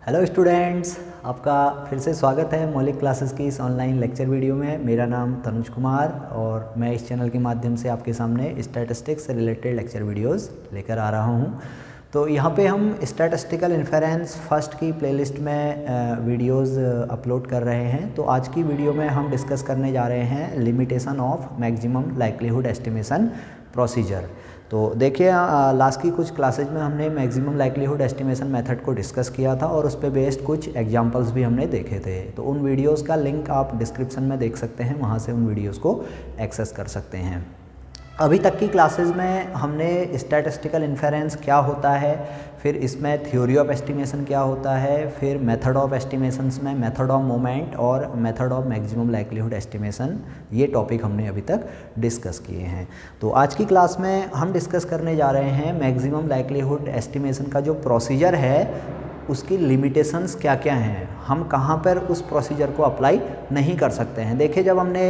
Hello students, आपका फिर से स्वागत है मौलिक क्लासेस की इस ऑनलाइन लेक्चर वीडियो में। मेरा नाम तनुज कुमार और मैं इस चैनल के माध्यम से आपके सामने स्टैटिस्टिक्स से रिलेटेड लेक्चर वीडियोस लेकर आ रहा हूं। तो यहाँ पे हम स्टैटिस्टिकल इन्फेरेंस फर्स्ट की प्लेलिस्ट में वीडियोस अपलोड कर रहे हैं। तो आज की वीडियो में हम डिस्कस करने जा रहे हैं limitation of maximum likelihood estimation procedure. तो देखिए, लास्ट की कुछ क्लासेज में हमने मैक्सिमम लाइक्लीहुड एस्टिमेशन मेथड को डिस्कस किया था और उस पे बेस्ड कुछ एग्जांपल्स भी हमने देखे थे। तो उन वीडियोस का लिंक आप डिस्क्रिप्शन में देख सकते हैं, वहाँ से उन वीडियोस को एक्सेस कर सकते हैं। अभी तक की क्लासेस में हमने स्टैटिस्टिकल इन्फेरेंस क्या होता है, फिर इसमें थ्योरी ऑफ एस्टिमेशन क्या होता है, फिर मेथड ऑफ एस्टिमेशंस में मेथड ऑफ मोमेंट और method of maximum likelihood estimation, ये टॉपिक हमने अभी तक डिस्कस किए हैं। तो आज की क्लास में हम डिस्कस करने जा रहे हैं मैक्सिमम लाइक्लीहुड एस्टिमेशन का जो प्रोसीजर है उसकी लिमिटेशंस क्या क्या हैं, हम कहाँ पर उस प्रोसीजर को अप्लाई नहीं कर सकते हैं। देखिए, जब हमने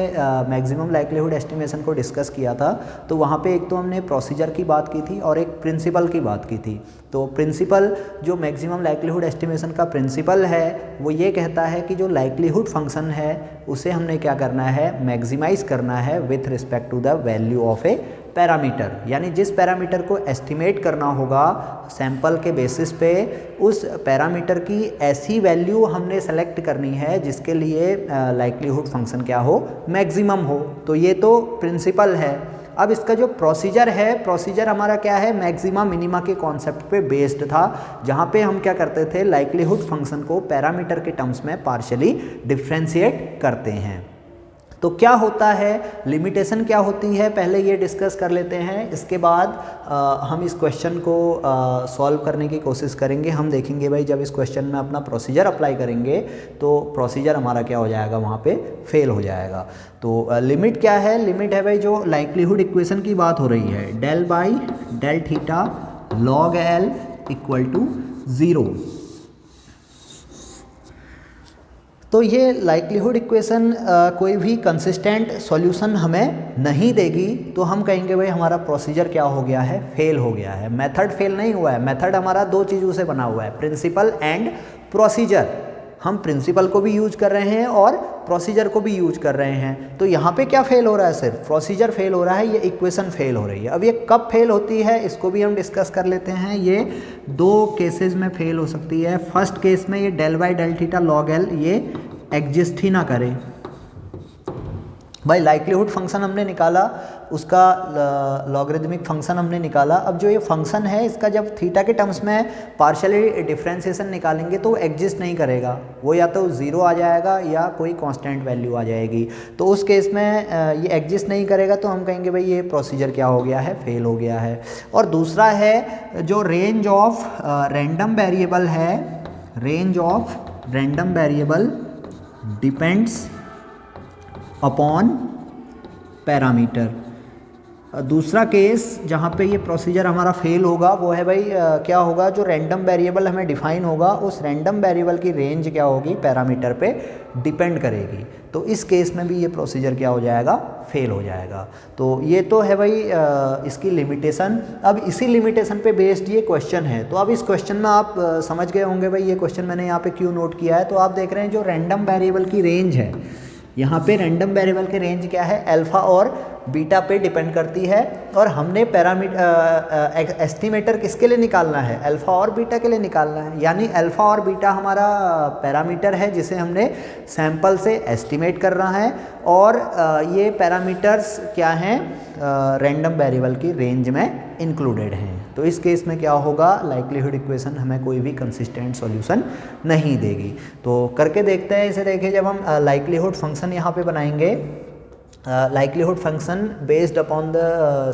मैक्सिमम लाइक्लीहुड एस्टिमेशन को डिस्कस किया था तो वहाँ पे एक तो हमने प्रोसीजर की बात की थी और एक प्रिंसिपल की बात की थी। तो प्रिंसिपल, जो मैक्सिमम लाइक्लीहुड एस्टिमेशन का प्रिंसिपल है, वो ये कहता है कि जो लाइक्लीहुड फंक्शन है उसे हमने क्या करना है, मैक्सिमाइज़ करना है with respect to the value of a parameter. यानी जिस पैरामीटर को एस्टिमेट करना होगा सैंपल के बेसिस पे, उस पैरामीटर की ऐसी वैल्यू हमने सेलेक्ट करनी है जिसके लिए लाइक्लीहुड फंक्शन क्या हो, मैक्सिमम हो। तो ये तो प्रिंसिपल है। अब इसका जो प्रोसीजर है, प्रोसीजर हमारा क्या है, मैक्सिमा मिनिमा के कॉन्सेप्ट पे बेस्ड था, जहाँ पे हम क्या करते थे, लाइक्लीहुड फंक्शन को पैरामीटर के टर्म्स में पार्शियली डिफ्रेंशिएट करते हैं। तो क्या होता है, लिमिटेशन क्या होती है, पहले ये डिस्कस कर लेते हैं। इसके बाद हम इस क्वेश्चन को सॉल्व करने की कोशिश करेंगे। हम देखेंगे भाई, जब इस क्वेश्चन में अपना प्रोसीजर अप्लाई करेंगे तो प्रोसीजर हमारा क्या हो जाएगा, वहाँ पे फेल हो जाएगा। तो लिमिट क्या है, लिमिट है भाई जो लाइक्लीहुड इक्वेशन की बात हो रही है, del by del theta log L equal to 0। तो ये लाइक्लीहुड इक्वेशन कोई भी कंसिस्टेंट सॉल्यूशन हमें नहीं देगी, तो हम कहेंगे भाई हमारा प्रोसीजर क्या हो गया है, फेल हो गया है। मेथड फेल नहीं हुआ है, मेथड हमारा दो चीज़ों से बना हुआ है, प्रिंसिपल एंड प्रोसीजर। हम प्रिंसिपल को भी यूज कर रहे हैं और प्रोसीजर को भी यूज कर रहे हैं। तो यहाँ पे क्या फेल हो रहा है, सिर्फ प्रोसीजर फेल हो रहा है, ये इक्वेशन फेल हो रही है। अब ये कब फेल होती है इसको भी हम डिस्कस कर लेते हैं। ये दो केसेस में फेल हो सकती है। फर्स्ट केस में ये del by del theta log L ये एग्जिस्ट ही ना करे। भाई लाइक्लीहुड फंक्शन हमने निकाला, उसका लॉगरिदमिक फंक्शन हमने निकाला। अब जो ये फंक्शन है इसका जब थीटा के टर्म्स में पार्शियली डिफरेंशिएशन निकालेंगे तो एग्जिस्ट नहीं करेगा, वो या तो 0 आ जाएगा या कोई कांस्टेंट वैल्यू आ जाएगी। तो उस केस में ये एग्जिस्ट नहीं करेगा, तो हम कहेंगे भाई ये प्रोसीजर क्या हो गया है, फेल हो गया है। और दूसरा है जो रेंज ऑफ रैंडम वेरिएबल है, range of random variable depends upon parameter. दूसरा केस जहाँ पे ये प्रोसीजर हमारा फेल होगा वो है भाई क्या होगा, जो रैंडम वेरिएबल हमें डिफाइन होगा उस रैंडम वेरिएबल की रेंज क्या होगी, पैरामीटर पे डिपेंड करेगी। तो इस केस में भी ये प्रोसीजर क्या हो जाएगा, फेल हो जाएगा। तो ये तो है भाई इसकी लिमिटेशन। अब इसी लिमिटेशन पे बेस्ड ये क्वेश्चन है। तो अब इस क्वेश्चन में आप समझ गए होंगे भाई ये क्वेश्चन मैंने यहाँ पे क्यों नोट किया है। तो आप देख रहे हैं जो रैंडम वेरिएबल की रेंज है, यहाँ पे रैंडम वेरिएबल की रेंज क्या है, अल्फा और बीटा पे डिपेंड करती है। और हमने पैरामीटर एस्टिमेटर किसके लिए निकालना है, अल्फा और बीटा के लिए निकालना है। यानी अल्फा और बीटा हमारा पैरामीटर है जिसे हमने सैंपल से एस्टिमेट करना है, और ये पैरामीटर्स क्या हैं, रैंडम वेरिएबल की रेंज में इंक्लूडेड हैं। तो इस केस में क्या होगा, लाइक्लीहुड इक्वेशन हमें कोई भी कंसिस्टेंट सॉल्यूशन नहीं देगी। तो करके देखते हैं इसे। देखिए, जब हम लाइक्लीहुड फंक्शन यहाँ पे बनाएंगे, likelihood function based upon the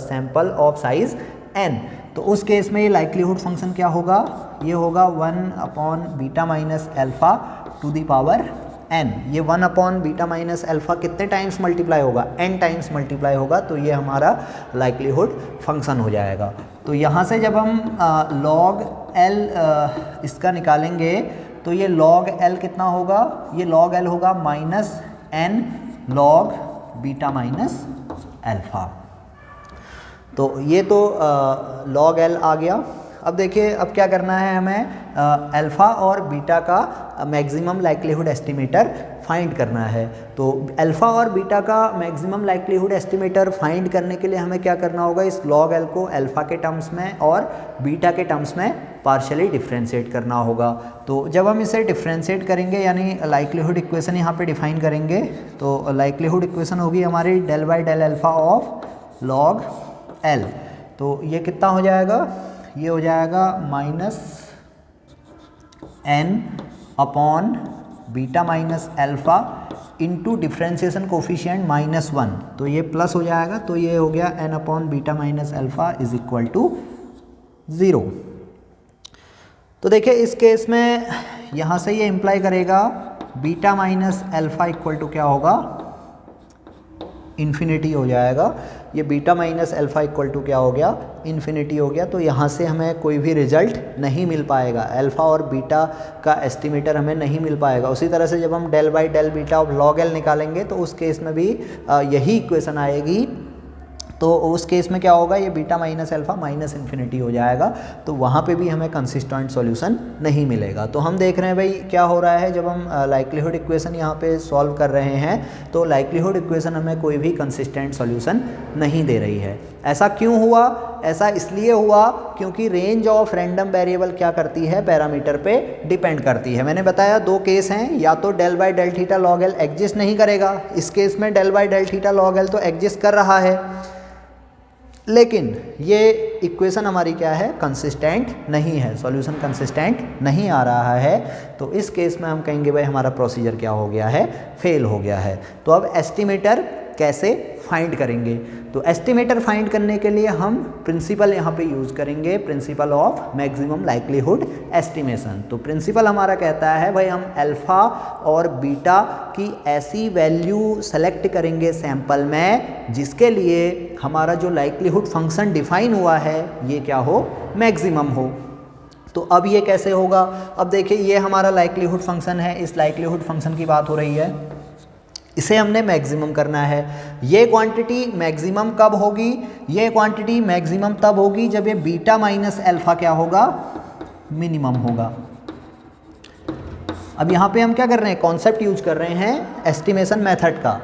sample of size n, तो उस केस में ये लाइक्लीहुड फंक्शन क्या होगा, ये होगा 1 upon beta minus alpha two the power n। ये 1 अपॉन बीटा माइनस अल्फा कितने टाइम्स मल्टीप्लाई होगा, n टाइम्स मल्टीप्लाई होगा। तो ये हमारा लाइक्लीहुड फंक्शन हो जाएगा। तो यहाँ से जब हम लॉग l इसका निकालेंगे तो ये लॉग l कितना होगा, ये लॉग l होगा minus n log beta minus alpha. तो ये तो लॉग एल आ गया। अब देखिए अब क्या करना है हमें, अल्फ़ा और बीटा का मैक्सिमम लाइक्लीहुड एस्टिमेटर फाइंड करना है। तो अल्फ़ा और बीटा का मैक्सिमम लाइक्लीहुड एस्टिमेटर फाइंड करने के लिए हमें क्या करना होगा, इस लॉग एल को अल्फ़ा के टर्म्स में और बीटा के टर्म्स में पार्शियली डिफ्रेंशिएट करना होगा। तो जब हम इसे डिफ्रेंशिएट करेंगे यानी लाइक्लीहुड इक्वेशन यहाँ पे डिफाइन करेंगे, तो लाइक्लीहुड इक्वेशन होगी हमारी del by del alpha of log L. तो ये कितना हो जाएगा, ये हो जाएगा minus N upon beta minus alpha into differentiation coefficient -1, तो ये प्लस हो जाएगा, तो ये हो गया N upon beta minus alpha is equal to 0। तो देखिए इस केस में यहाँ से ये इम्प्लाई करेगा beta minus alpha equal to क्या होगा, इन्फिनिटी हो जाएगा। ये beta minus alpha equal to क्या हो गया, इन्फिनिटी हो गया। तो यहाँ से हमें कोई भी रिजल्ट नहीं मिल पाएगा, अल्फ़ा और बीटा का एस्टिमेटर हमें नहीं मिल पाएगा। उसी तरह से जब हम del by del beta of log L निकालेंगे तो उस केस में भी यही इक्वेशन आएगी। तो उस केस में क्या होगा, ये beta minus alpha minus infinity हो जाएगा, तो वहाँ पे भी हमें कंसिस्टेंट सॉल्यूशन नहीं मिलेगा। तो हम देख रहे हैं भाई क्या हो रहा है, जब हम लाइक्लीहुड इक्वेशन यहाँ पे सॉल्व कर रहे हैं तो लाइक्लीहुड इक्वेशन हमें कोई भी कंसिस्टेंट सॉल्यूशन नहीं दे रही है। ऐसा क्यों हुआ, ऐसा इसलिए हुआ क्योंकि रेंज ऑफ रैंडम वेरिएबल क्या करती है, पैरामीटर पे डिपेंड करती है। मैंने बताया दो केस हैं, या तो del by del theta log L exist नहीं करेगा, इस केस में del by del theta log L तो एग्जिस्ट कर रहा है, लेकिन ये इक्वेशन हमारी क्या है, कंसिस्टेंट नहीं है, सॉल्यूशन कंसिस्टेंट नहीं आ रहा है। तो इस केस में हम कहेंगे भाई हमारा प्रोसीजर क्या हो गया है, फेल हो गया है। तो अब एस्टिमेटर कैसे फाइंड करेंगे, तो एस्टिमेटर फाइंड करने के लिए हम प्रिंसिपल यहाँ पे यूज़ करेंगे, principle of maximum likelihood estimation. तो प्रिंसिपल हमारा कहता है भाई हम अल्फ़ा और बीटा की ऐसी वैल्यू सेलेक्ट करेंगे सैंपल में जिसके लिए हमारा जो लाइक्लीहुड फंक्शन डिफाइन हुआ है ये क्या हो, मैक्सिमम हो। तो अब ये कैसे होगा, अब देखिए ये हमारा लाइक्लीहुड फंक्शन है, इस लाइक्लीहुड फंक्शन की बात हो रही है, इसे हमने मैक्सिमम करना है। ये क्वांटिटी मैक्सिमम कब होगी, ये क्वांटिटी मैक्सिमम तब होगी जब ये बीटा माइनस अल्फ़ा क्या होगा, मिनिमम होगा। अब यहाँ पे हम क्या कर रहे हैं, कॉन्सेप्ट यूज कर रहे हैं एस्टिमेशन मेथड का।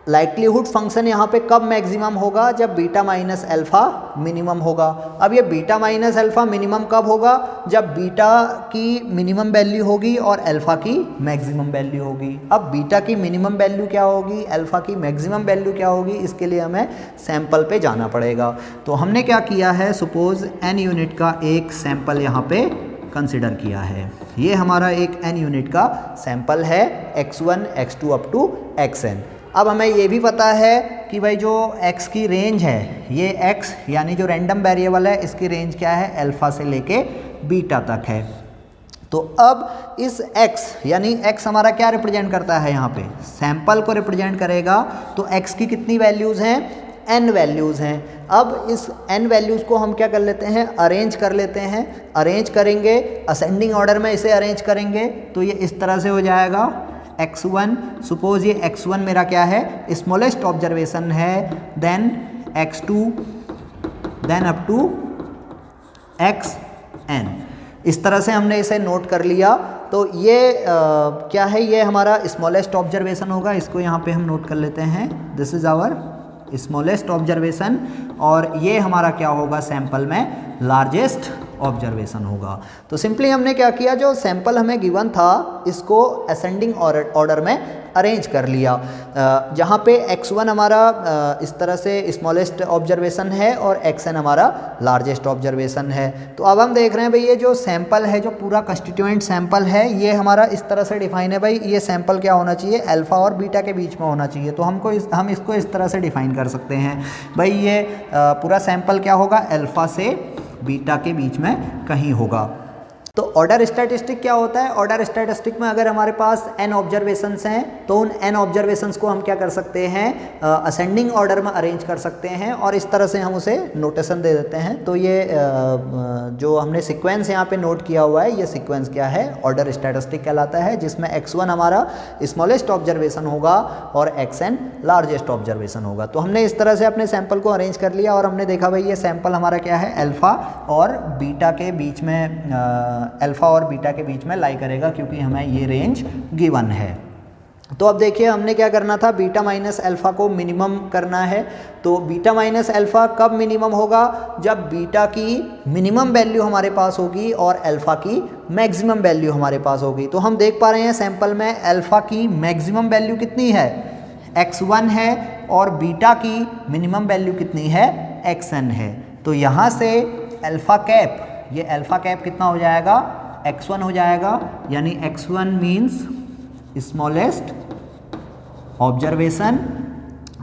लाइक्लीहुड फंक्शन यहाँ पे कब मैक्सिमम होगा, जब बीटा माइनस अल्फ़ा मिनिमम होगा। अब ये बीटा माइनस अल्फ़ा मिनिमम कब होगा, जब बीटा की मिनिमम वैल्यू होगी और अल्फ़ा की मैक्सिमम वैल्यू होगी। अब बीटा की मिनिमम वैल्यू क्या होगी, अल्फ़ा की मैक्सिमम वैल्यू क्या होगी, इसके लिए हमें सैंपल पे जाना पड़ेगा। तो हमने क्या किया है, सपोज n यूनिट का एक सैंपल यहाँ पे कंसिडर किया है। ये हमारा एक n यूनिट का सैंपल है, x1 x2 up to xn। अब हमें ये भी पता है कि भाई जो x की रेंज है, ये x यानी जो रैंडम वेरिएबल है इसकी रेंज क्या है, अल्फ़ा से लेके बीटा तक है। तो अब इस x यानी x हमारा क्या रिप्रेजेंट करता है, यहाँ पे सैंपल को रिप्रेजेंट करेगा। तो x की कितनी वैल्यूज़ हैं, n वैल्यूज़ हैं। अब इस n वैल्यूज़ को हम क्या कर लेते हैं, अरेंज कर लेते हैं। अरेंज करेंगे असेंडिंग ऑर्डर में, इसे अरेंज करेंगे तो ये इस तरह से हो जाएगा x1, सपोज ये x1 मेरा क्या है, स्मॉलेस्ट ऑब्जर्वेशन है, then x2, then up to xn। इस तरह से हमने इसे नोट कर लिया। तो ये क्या है, ये हमारा स्मॉलेस्ट ऑब्जर्वेशन होगा, इसको यहाँ पे हम नोट कर लेते हैं, this is our smallest observation. और ये हमारा क्या होगा, सैंपल में लार्जेस्ट ऑब्जर्वेशन होगा। तो सिंपली हमने क्या किया, जो सैंपल हमें गिवन था इसको असेंडिंग ऑर्डर में अरेंज कर लिया, जहाँ पे x1 हमारा इस तरह से स्मॉलेस्ट ऑब्जर्वेशन है और xn हमारा लार्जेस्ट ऑब्जर्वेशन है। तो अब हम देख रहे हैं भाई ये जो सैंपल है, जो पूरा कंस्टिट्यूएंट सैंपल है, ये हमारा इस तरह से डिफाइन है। भाई ये सैंपल क्या होना चाहिए, अल्फ़ा और बीटा के बीच में होना चाहिए। तो हम इसको इस तरह से डिफाइन कर सकते हैं, भाई ये पूरा सैंपल क्या होगा, अल्फ़ा से बीटा के बीच में कहीं होगा। तो ऑर्डर स्टैटिस्टिक क्या होता है? ऑर्डर स्टैटिस्टिक में अगर हमारे पास n ऑब्जर्वेशंस हैं तो उन n ऑब्जर्वेशंस को हम क्या कर सकते हैं, असेंडिंग ऑर्डर में अरेंज कर सकते हैं और इस तरह से हम उसे नोटेशन दे देते हैं। तो ये जो हमने सीक्वेंस यहाँ पे नोट किया हुआ है, ये सीक्वेंस क्या है? ऑर्डर स्टैटिस्टिक कहलाता है, जिसमें x1 हमारा स्मॉलेस्ट ऑब्जर्वेशन होगा और xn लार्जेस्ट ऑब्जर्वेशन होगा। तो हमने इस तरह से अपने सैंपल को अरेंज कर लिया और हमने देखा भाई ये सैंपल हमारा क्या है, अल्फा और बीटा के बीच में अल्फा और बीटा के बीच में लाई करेगा, क्योंकि हमें ये रेंज गिवन है। तो अब देखिए हमने क्या करना था, बीटा माइनस अल्फा को मिनिमम करना है। तो बीटा माइनस अल्फा कब मिनिमम होगा? जब बीटा की मिनिमम वैल्यू हमारे पास होगी और अल्फा की मैक्सिमम वैल्यू हमारे पास होगी। तो हम देख पा रहे हैं सैंपल में अल्फा की मैक्सिमम वैल्यू कितनी है, x1 है, और बीटा की मिनिमम वैल्यू कितनी है, xn है। तो यहाँ से अल्फा कैप, ये अल्फा कैप कितना हो जाएगा, x1 हो जाएगा, यानी x1 मीन्स स्मॉलेस्ट ऑब्जर्वेशन,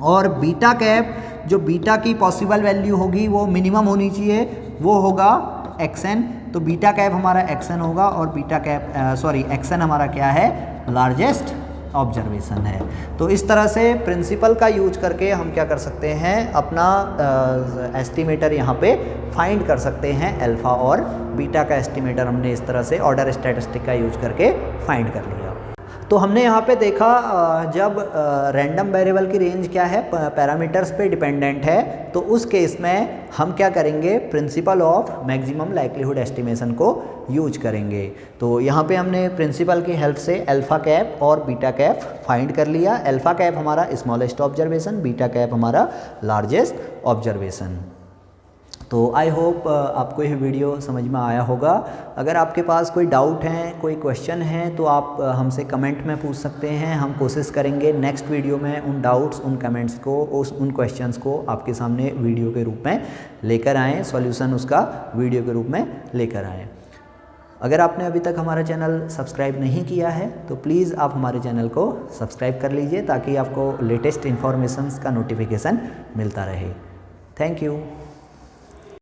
और बीटा कैप जो बीटा की पॉसिबल वैल्यू होगी वो मिनिमम होनी चाहिए, वो होगा xn। तो बीटा कैप हमारा xn होगा और बीटा कैप xn हमारा क्या है, लार्जेस्ट ऑब्जर्वेशन है। तो इस तरह से प्रिंसिपल का यूज करके हम क्या कर सकते हैं, अपना एस्टिमेटर यहाँ पे फाइंड कर सकते हैं। अल्फा और बीटा का एस्टिमेटर हमने इस तरह से ऑर्डर स्टैटिस्टिक का यूज करके फाइंड कर लिया। तो हमने यहाँ पे देखा जब रैंडम वेरिएबल की रेंज क्या है, पैरामीटर्स पे डिपेंडेंट है, तो उस केस में हम क्या करेंगे, principle of maximum likelihood estimation को यूज करेंगे। तो यहाँ पे हमने प्रिंसिपल की हेल्प से अल्फा कैप और बीटा कैप फाइंड कर लिया। अल्फा कैप हमारा स्मॉलेस्ट ऑब्जर्वेशन, बीटा कैप हमारा लार्जेस्ट ऑब्जर्वेशन। तो आई होप आपको यह वीडियो समझ में आया होगा। अगर आपके पास कोई डाउट है, कोई क्वेश्चन है, तो आप हमसे कमेंट में पूछ सकते हैं। हम कोशिश करेंगे नेक्स्ट वीडियो में उन डाउट्स, उन कमेंट्स को, उन क्वेश्चंस को आपके सामने वीडियो के रूप में लेकर आएँ, सॉल्यूशन उसका वीडियो के रूप में लेकर आएँ। अगर आपने अभी तक हमारा चैनल सब्सक्राइब नहीं किया है तो प्लीज़ आप हमारे चैनल को सब्सक्राइब कर लीजिए, ताकि आपको लेटेस्ट इन्फॉर्मेशंस का नोटिफिकेशन मिलता रहे। Thank you.